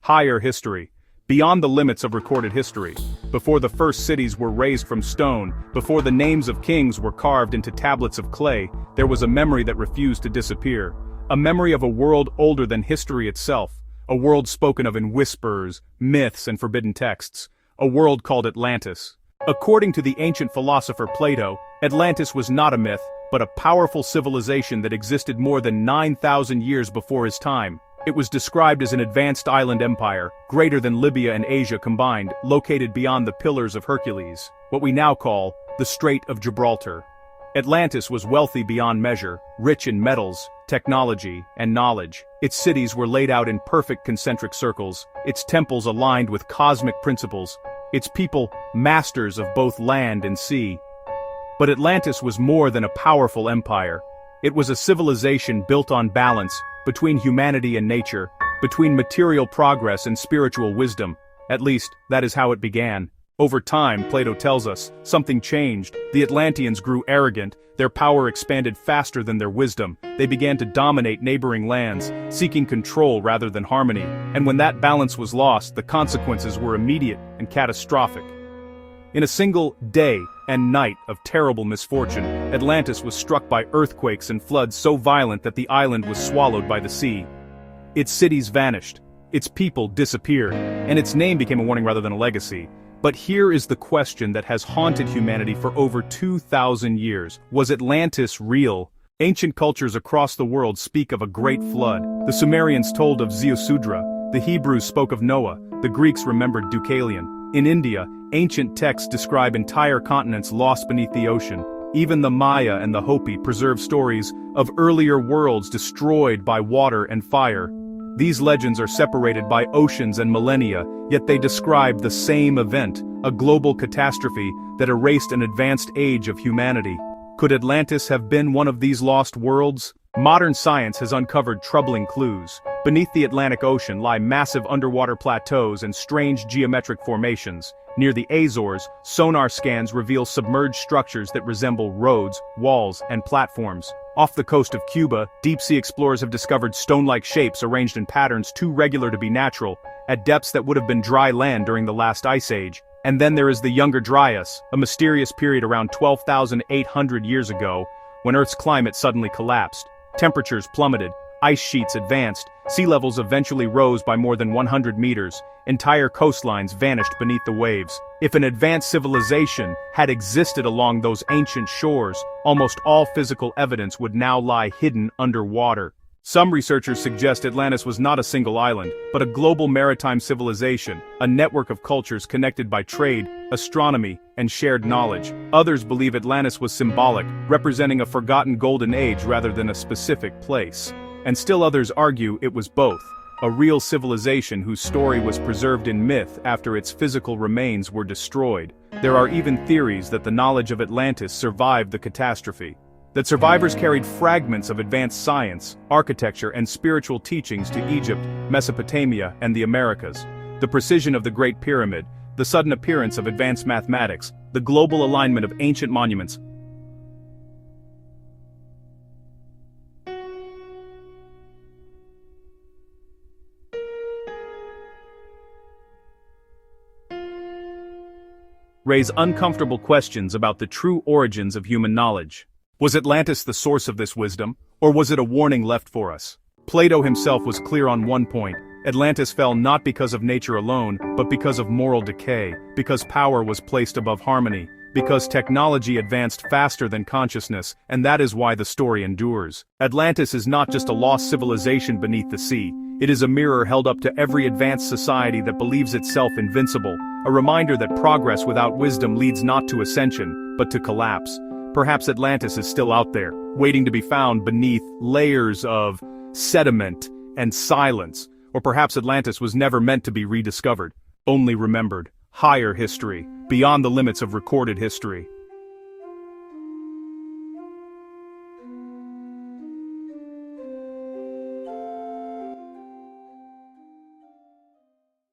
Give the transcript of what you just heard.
Higher history. Beyond the limits of recorded history. Before the first cities were raised from stone, before the names of kings were carved into tablets of clay, there was a memory that refused to disappear. A memory of a world older than history itself. A world spoken of in whispers, myths, and forbidden texts. A world called Atlantis. According to the ancient philosopher Plato, Atlantis was not a myth, but a powerful civilization that existed more than 9,000 years before his time. It was described as an advanced island empire, greater than Libya and Asia combined, located beyond the Pillars of Hercules, what we now call the Strait of Gibraltar. Atlantis was wealthy beyond measure, rich in metals, technology, and knowledge. Its cities were laid out in perfect concentric circles, its temples aligned with cosmic principles, its people masters of both land and sea. But Atlantis was more than a powerful empire. It was a civilization built on balance, between humanity and nature, between material progress and spiritual wisdom. At least, that is how it began. Over time, Plato tells us, something changed. The Atlanteans grew arrogant, their power expanded faster than their wisdom, they began to dominate neighboring lands, seeking control rather than harmony, and when that balance was lost, the consequences were immediate and catastrophic. In a single day and night of terrible misfortune, Atlantis was struck by earthquakes and floods so violent that the island was swallowed by the sea. Its cities vanished, its people disappeared, and its name became a warning rather than a legacy. But here is the question that has haunted humanity for over 2,000 years. Was Atlantis real? Ancient cultures across the world speak of a great flood. The Sumerians told of Ziusudra, the Hebrews spoke of Noah, the Greeks remembered Deucalion. In India, ancient texts describe entire continents lost beneath the ocean. Even the Maya and the Hopi preserve stories of earlier worlds destroyed by water and fire. These legends are separated by oceans and millennia, yet they describe the same event, a global catastrophe that erased an advanced age of humanity. Could Atlantis have been one of these lost worlds? Modern science has uncovered troubling clues. Beneath the Atlantic Ocean lie massive underwater plateaus and strange geometric formations. Near the Azores, sonar scans reveal submerged structures that resemble roads, walls, and platforms. Off the coast of Cuba, deep-sea explorers have discovered stone-like shapes arranged in patterns too regular to be natural, at depths that would have been dry land during the last ice age. And then there is the Younger Dryas, a mysterious period around 12,800 years ago, when Earth's climate suddenly collapsed. Temperatures plummeted, ice sheets advanced, sea levels eventually rose by more than 100 meters, entire coastlines vanished beneath the waves. If an advanced civilization had existed along those ancient shores, almost all physical evidence would now lie hidden underwater. Some researchers suggest Atlantis was not a single island, but a global maritime civilization, a network of cultures connected by trade, astronomy, and shared knowledge. Others believe Atlantis was symbolic, representing a forgotten golden age rather than a specific place. And still others argue it was both, a real civilization whose story was preserved in myth after its physical remains were destroyed. There are even theories that the knowledge of Atlantis survived the catastrophe. That survivors carried fragments of advanced science, architecture, and spiritual teachings to Egypt, Mesopotamia, and the Americas. The precision of the Great Pyramid, the sudden appearance of advanced mathematics, the global alignment of ancient monuments. Raise uncomfortable questions about the true origins of human knowledge. Was Atlantis the source of this wisdom, or was it a warning left for us? Plato himself was clear on one point. Atlantis fell not because of nature alone, but because of moral decay, because power was placed above harmony, because technology advanced faster than consciousness, and that is why the story endures. Atlantis is not just a lost civilization beneath the sea. It is a mirror held up to every advanced society that believes itself invincible, a reminder that progress without wisdom leads not to ascension, but to collapse. Perhaps Atlantis is still out there, waiting to be found beneath layers of sediment and silence. Or perhaps Atlantis was never meant to be rediscovered, only remembered. Higher history, beyond the limits of recorded history.